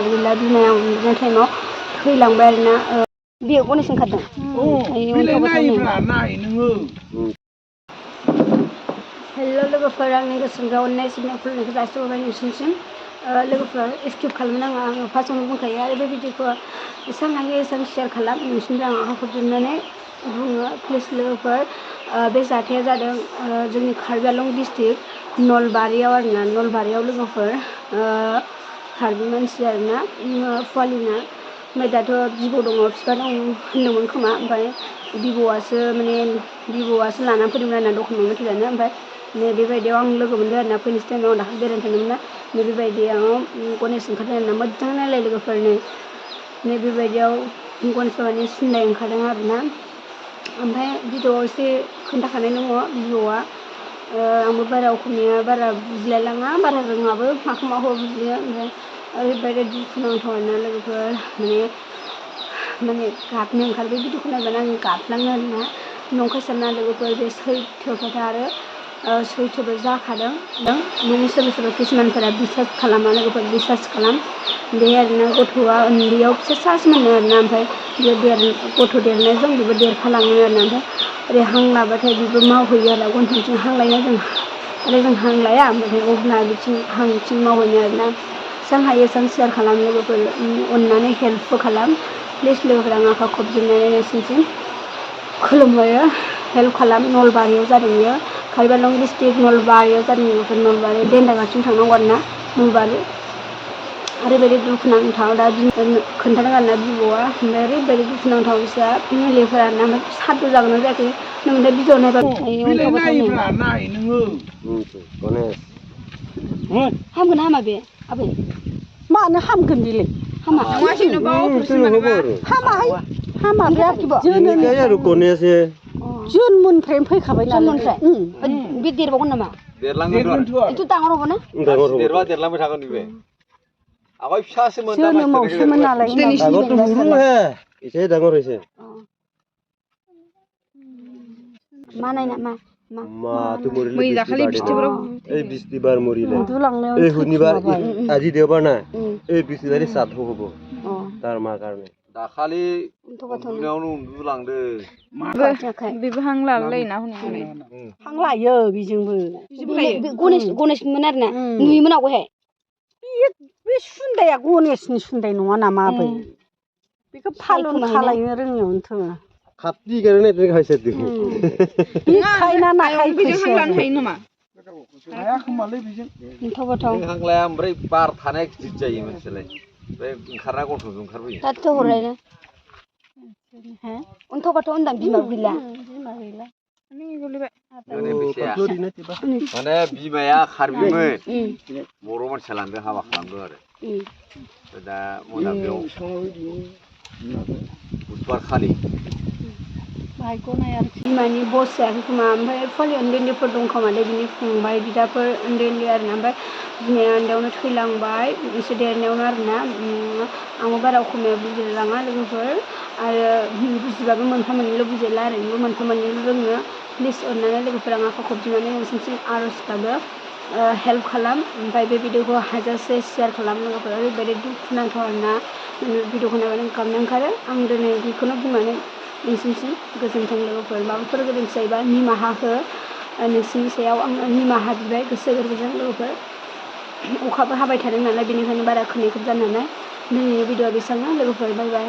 बिमाबो गैला बिमाया उन्दुनाय टाइमाव थैलांबाय आरोना बेयो गनेश ओंखारदों हेल' लोगोफोर आंनि गोसोनिफ्राय अननाय सिबिनाय खुलुमनायखौ जासिहरबाय नोंसिनिसिम लोगोफोर स्किप खालामनो नाङा आङो फार्स्टआवनो बुंखायो आरो बे भिडिअखौ एसां हायो एसां शेयार खालाम नोंसिनिफ्राय आं आखाइ खबजोबनानै बुङो प्लिज लोगोफोर बे जाथाया जादों जोंनि कार्बि आंलं डिस्ट्रिक्ट नलबारियाव आरोना नलबारियाव लोगोफोर कार्बि मानसि आरोना फुवालिना ओमफ्राय दाथ' बिब' दङ बिफा दं होनदोंमोन खोमा ओमफ्राय बिब'आसो लानानै फैदोंमोन आरोना दखानाव मेथाइ जानो ओमफ्राय बेबायदियाव आं लोगो मोनदों आरोना फैनोसै टाइमाव दाखालि बेरायनो थांदोंमोन ना बेबायदियाव गनेश ओंखारदों आरोना मोजां नायलाय लोगोफोरनो बेबायदियाव गनेश बाबानि सिननाय ओंखारदों आरोना ओमफ्राय भिडिअआव एसे खोन्थाखानाय दङ बिब'आ आंबो बारा असमिया बारा बुजिलायलाङा बारा रोङाबो माखौ बुजियो ओमफ्राय ओरैबायदि दुखुनांथाव आरोना लोगोफोर माने गाबनो ओंखारबाय भिडिअखौ नायबानो आं गाबलाङो आरोना नंखाय सानना लोगोफोर बे सैथो खोथा आरो सैथोबो जाखादों माने सोरबा किसुमानफोरा बिसास खालामा लोगोफोर बिसास खालाम बे आरोना गथ'आ उन्दैयाव फिसासो मोनो आरोना ओमफ्राय गथ' देरनायजों बेबो देरफालाङो आरोना ओमफ्राय ओरै हां लाबाथाय बेबो मावहैयो आरो गन्थंथिं हां लायो जों हां लाया ओमफ्राय अब्ला बिथिं हांथिं मावहैनो आरोना एसां हायो एसां शेयार खालाम लोगोफोर अननानै हेल्पबो खालाम प्लिज लोगोफोर आं आखाइ खबजोबनानै नोंसिनिसिम खुलुमहरो हेल्प खालाम नलबारियाव जादों बेयो कार्बि आंलं डिस्ट्रिक्ट नलबारियाव जादों लोगोफोर नलबारि देन्दागासिम थांनांगौ आरोना नलबारि ओरैबायदि दुखुनांथाव दा खोन्थादों आरोना बिब'आ ओमफ्राय ओरैबायदि दुखुनांथाव बिसा फेमिलिफोरा ना ओमफ्राय साद्द' जागोन ना जायाखै नोंथाय भिडिअ नायबा हामगोन हामा बे आबै मानो हामगोन बेलाय हामा जुननिफ्रायनो फैखाबाय नालाय बे देरबावगोन नामा एथ' दाङर हबना देरलांबाय थागोन बे आगाय फिसासोमोन जोनोमावसोमोन नालाय एसे दाङर एसे मा नायना मा दाखालि बिस्थिबार मरिले उन्दुलांनायाव আজি দেওবাৰ না এই বিস্তিবাৰে শ্ৰাদ্ধ হ'ব তাৰ মাৰ কাৰণে दाखालि उन्दुनायावनो उन्दुलांदो बेबो हां लालायना हनै हां लायो बेजोंबो गनेशमोन आरोना नुयोमोन आवगायहाय बे सुन्दाया गनेशनि सुन्दाय नङा नामा आबै बेखौ फालन खालायनो रोङियावनोथ' खाथि गारनाय ट्रेक हायसे खायना नाखाय बेजों हां लानो हायो नामा हाया खोमालै बेजों गोथाव हां लाया ओमफ्राय बार थानाया गिदिर जायो मोनसेलाय बे ओंखारना गन्थंजों ओंखारबोयो दाथ' हरलायना अन्थावबाथ' होनदां बिमा गैला माने बिमाया खारबिमोन बर' मानसिया लांदो हाबा खालामदों आरो दा मोनाबिलियाव बुधबार खालि बिमानि बस जायाखै खोमा ओमफ्राय फलि उन्दै उन्दैफोर दं खोमालै बिनि फंबाय बिदाफोर उन्दै उन्दै आरोना ओमफ्राय बिमाया उन्दैयावनो थैलांबाय एसे देरनायावनो आरोना आंबो बारा असमिया बुजिलाङा लोगोफोर आरो बुजिबाबो मोनफा मोननैल' बुजिला आरो बेबो मोनफा मोननैल' रोङो प्लिज अननानै लोगोफोर आं आखाइ खबजोबनानै नोंसिनिसिम आर'ज गाबो हेल्प खालाम ओमफ्राय बे भिडिअखौ हाजासे शेयार खालाम लोगोफोर ओरैबायदि दुखुनांथाव आरोना भिडिअखौ नायबानो गाबनो ओंखारो आं दिनै बेखौनो बुंनानै नोंसिनिसिम गोजोन्थों लोगोफोर माबाफोर गोरोन्थि जायोबा निमाहा हो नोंसिनि सायाव आं निमाहा बिबाय गोसो गोरबोजों लोगोफोर अखाबो हाबाय थादों नालाय बेनिखायनो बारा खोनायखौ जानानै दिनैनि भिडिअआ बेसेबांनो लोगोफोर बाय बाय